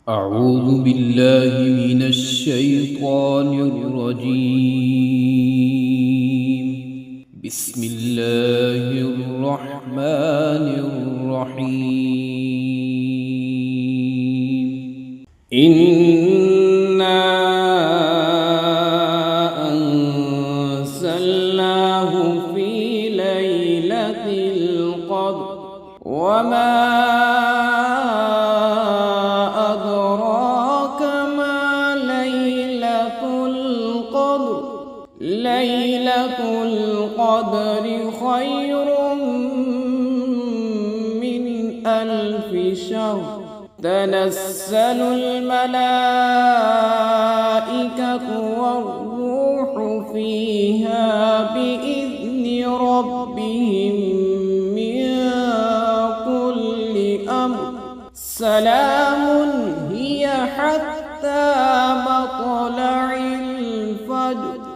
أعوذ بالله من الشيطان الرجيم. بسم الله الرحمن الرحيم. إنا أنزلناه في ليلة القدر وما ليلة القدر خير من 1000 شهر. تنزل الملائكة والروح فيها بإذن ربهم من كل أمر. سلام هي حتى مطلع الفجر.